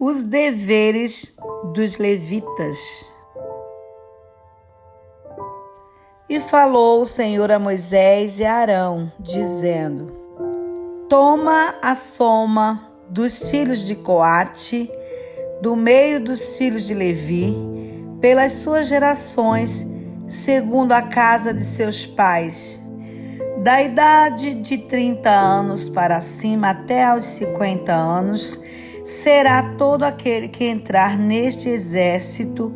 Os deveres dos levitas. E falou o Senhor a Moisés e a Arão, dizendo: Toma a soma dos filhos de Coate, do meio dos filhos de Levi, pelas suas gerações, segundo a casa de seus pais, da idade de 30 anos para cima até aos 50 anos, será todo aquele que entrar neste exército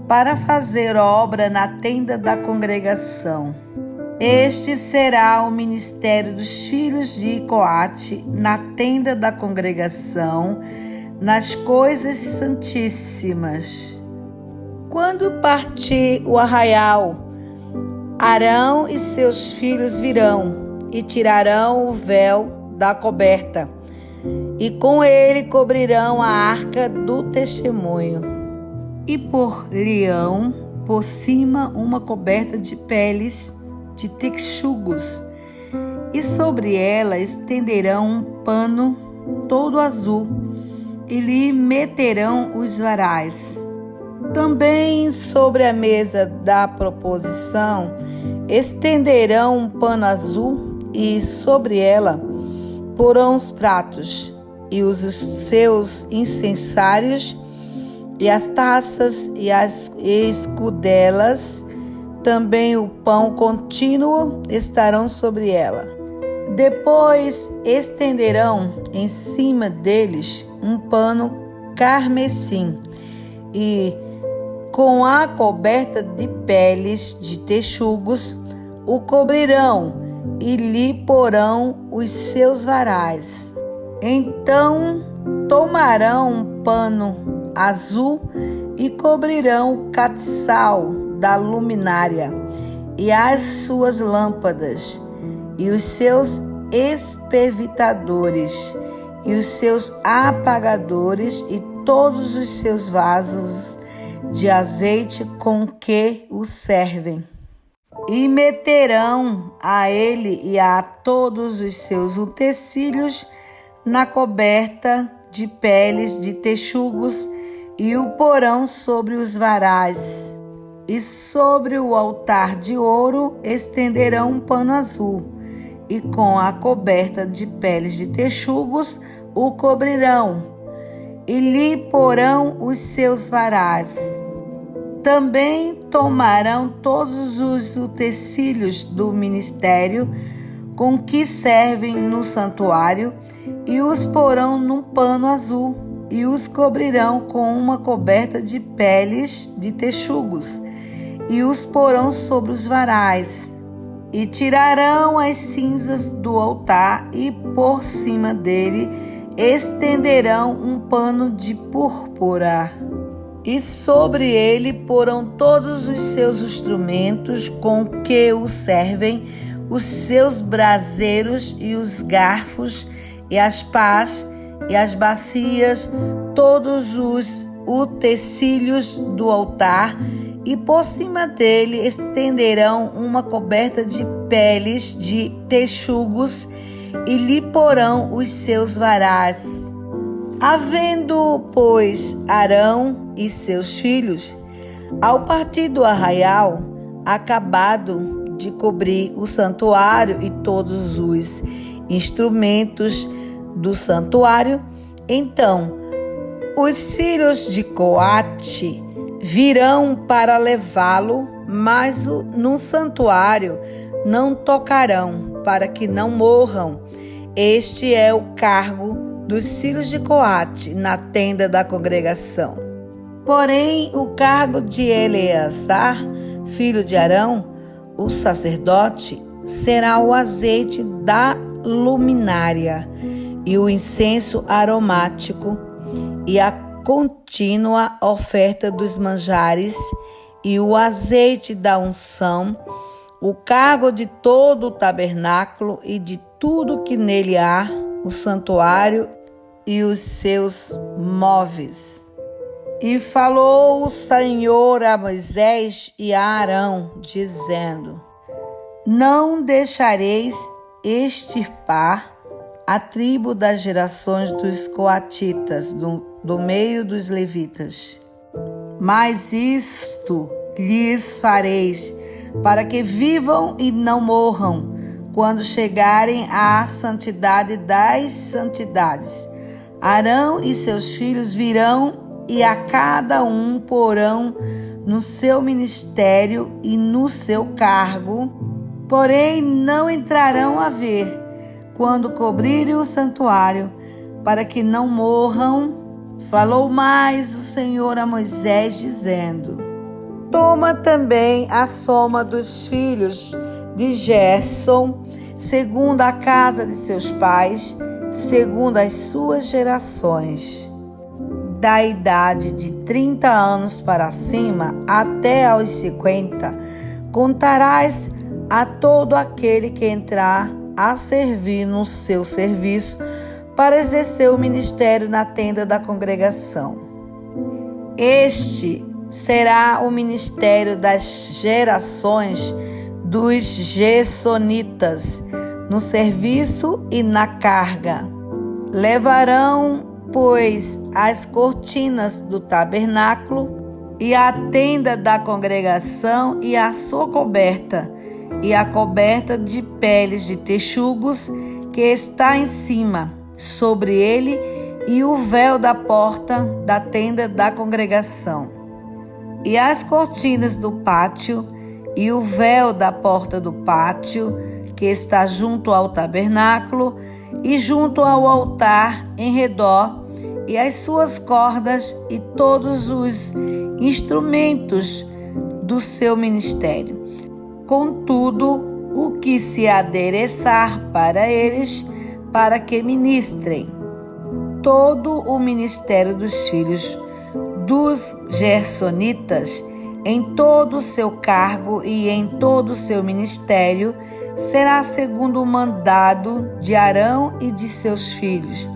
para fazer obra na tenda da congregação. Este será o ministério dos filhos de Coate na tenda da congregação, nas coisas santíssimas. Quando partir o arraial, Arão e seus filhos virão e tirarão o véu da coberta, e com ele cobrirão a arca do testemunho. E por-lhe-ão por cima uma coberta de peles de texugos, e sobre ela estenderão um pano todo azul, e lhe meterão os varais. Também sobre a mesa da proposição estenderão um pano azul, e sobre ela porão os pratos, e os seus incensários, e as taças, e as escudelas, também o pão contínuo estarão sobre ela. Depois estenderão em cima deles um pano carmesim, e com a coberta de peles de texugos o cobrirão, e lhe porão os seus varais. Então tomarão um pano azul e cobrirão o castiçal da luminária, e as suas lâmpadas, e os seus espevitadores, e os seus apagadores, e todos os seus vasos de azeite com que o servem. E meterão a ele e a todos os seus utensílios na coberta de peles de texugos, e o porão sobre os varais. E sobre o altar de ouro estenderão um pano azul, e com a coberta de peles de texugos o cobrirão, e lhe porão os seus varais. Também tomarão todos os utensílios do ministério com que servem no santuário, e os porão num pano azul, e os cobrirão com uma coberta de peles de texugos, e os porão sobre os varais. E tirarão as cinzas do altar, e por cima dele estenderão um pano de púrpura. E sobre ele porão todos os seus instrumentos com que o servem, os seus braseiros e os garfos, e as pás, e as bacias, todos os utensílios do altar, e por cima dele estenderão uma coberta de peles de texugos, e lhe porão os seus varais. Havendo, pois, Arão e seus filhos, ao partir do arraial, acabado de cobrir o santuário e todos os instrumentos do santuário, então os filhos de Coate virão para levá-lo, mas no santuário não tocarão, para que não morram. Este é o cargo dos filhos de Coate na tenda da congregação. Porém, o cargo de Eleazar, filho de Arão, o sacerdote, será o azeite da luminária, e o incenso aromático, e a contínua oferta dos manjares, e o azeite da unção, o cargo de todo o tabernáculo e de tudo que nele há, o santuário e os seus móveis. E falou o Senhor a Moisés e a Arão, dizendo: Não deixareis extirpar a tribo das gerações dos coatitas do meio dos levitas. Mas isto lhes fareis, para que vivam e não morram, quando chegarem à santidade das santidades. Arão e seus filhos virão e a cada um porão no seu ministério e no seu cargo, porém não entrarão a ver, quando cobrirem o santuário, para que não morram. Falou mais o Senhor a Moisés, dizendo: Toma também a soma dos filhos de Gerson, segundo a casa de seus pais, segundo as suas gerações, da idade de 30 anos para cima até aos 50, contarás a todo aquele que entrar a servir no seu serviço para exercer o ministério na tenda da congregação. Este será o ministério das gerações dos gersonitas, no serviço e na carga. Levarão, pois, as cortinas do tabernáculo e a tenda da congregação e a sua coberta, e a coberta de peles de texugos que está em cima, sobre ele, e o véu da porta da tenda da congregação, e as cortinas do pátio, e o véu da porta do pátio, que está junto ao tabernáculo, e junto ao altar em redor, e as suas cordas, e todos os instrumentos do seu ministério. Contudo, o que se adereçar para eles, para que ministrem. Todo o ministério dos filhos dos gersonitas, em todo o seu cargo e em todo o seu ministério, será segundo o mandado de Arão e de seus filhos.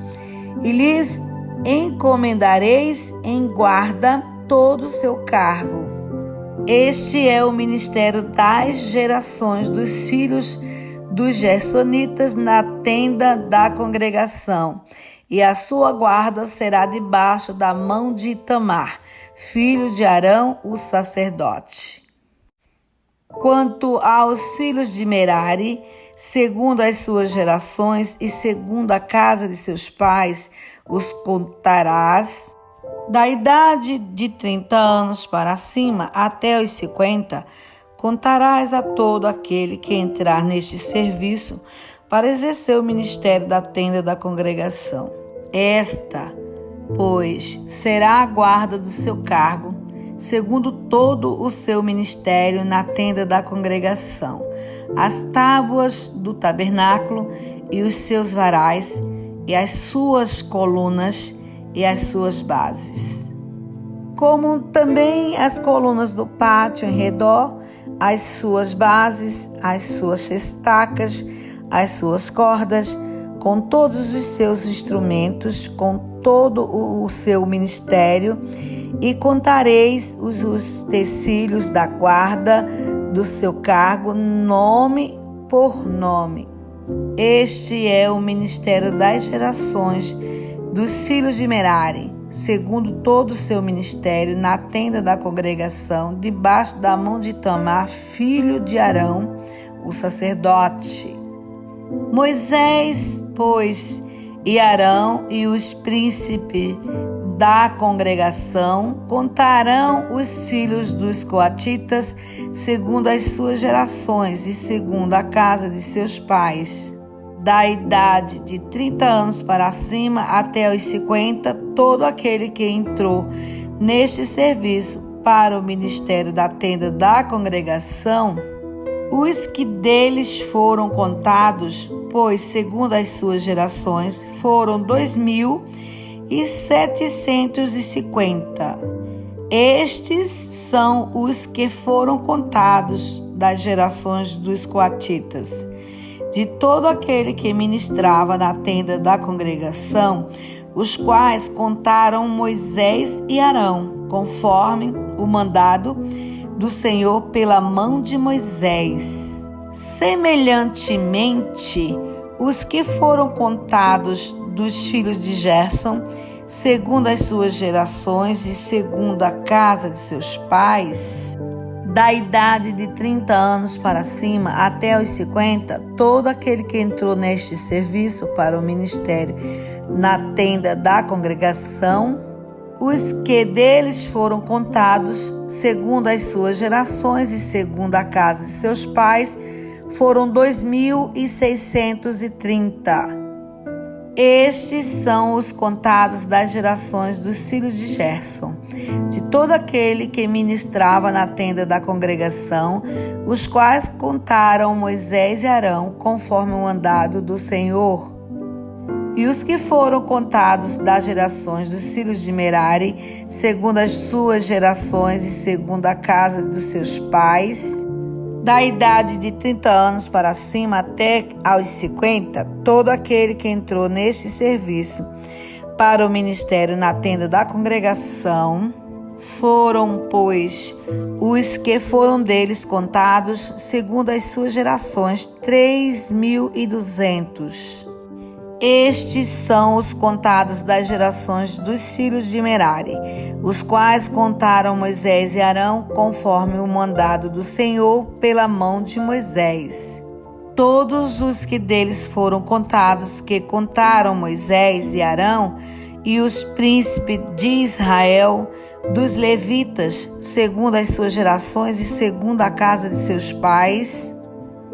E lhes encomendareis em guarda todo o seu cargo. Este é o ministério das gerações dos filhos dos gersonitas na tenda da congregação, e a sua guarda será debaixo da mão de Itamar, filho de Arão, o sacerdote. Quanto aos filhos de Merari, segundo as suas gerações e segundo a casa de seus pais, os contarás. Da idade de 30 anos para cima até os 50, contarás a todo aquele que entrar neste serviço para exercer o ministério da tenda da congregação. Esta, pois, será a guarda do seu cargo, segundo todo o seu ministério na tenda da congregação, as tábuas do tabernáculo e os seus varais, e as suas colunas e as suas bases, como também as colunas do pátio em redor, as suas bases, as suas estacas, as suas cordas, com todos os seus instrumentos, com todo o seu ministério, e contareis os utensílios da guarda do seu cargo, nome por nome. Este é o ministério das gerações dos filhos de Merari, segundo todo o seu ministério, na tenda da congregação, debaixo da mão de Itamar, filho de Arão, o sacerdote. Moisés, pois, e Arão e os príncipes da congregação contarão os filhos dos coatitas, segundo as suas gerações e segundo a casa de seus pais. Da idade de 30 anos para cima até os 50, todo aquele que entrou neste serviço para o ministério da tenda da congregação, os que deles foram contados, pois segundo as suas gerações, foram 2.750. Estes são os que foram contados das gerações dos coatitas. De todo aquele que ministrava na tenda da congregação, os quais contaram Moisés e Arão, conforme o mandado do Senhor pela mão de Moisés. Semelhantemente, os que foram contados dos filhos de Gerson, segundo as suas gerações e segundo a casa de seus pais, da idade de 30 anos para cima até os 50, todo aquele que entrou neste serviço para o ministério na tenda da congregação, os que deles foram contados, segundo as suas gerações e segundo a casa de seus pais, foram 2.630. Estes são os contados das gerações dos filhos de Gerson, de todo aquele que ministrava na tenda da congregação, os quais contaram Moisés e Arão, conforme o mandado do Senhor. E os que foram contados das gerações dos filhos de Merari, segundo as suas gerações e segundo a casa dos seus pais, da idade de 30 anos para cima até aos 50, todo aquele que entrou neste serviço para o ministério na tenda da congregação, foram, pois, os que foram deles contados, segundo as suas gerações, 3.200. Estes são os contados das gerações dos filhos de Merari, os quais contaram Moisés e Arão, conforme o mandado do Senhor pela mão de Moisés. Todos os que deles foram contados, que contaram Moisés e Arão, e os príncipes de Israel, dos levitas, segundo as suas gerações e segundo a casa de seus pais,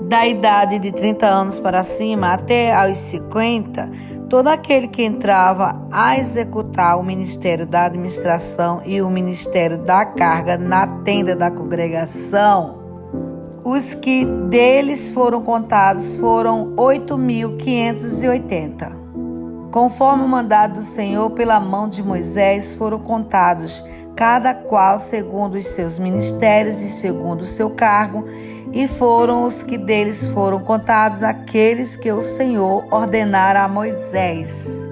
da idade de 30 anos para cima até aos 50, todo aquele que entrava a executar o ministério da administração e o ministério da carga na tenda da congregação, os que deles foram contados foram 8.580. Conforme o mandado do Senhor pela mão de Moisés, foram contados, cada qual segundo os seus ministérios e segundo o seu cargo, e foram os que deles foram contados aqueles que o Senhor ordenara a Moisés.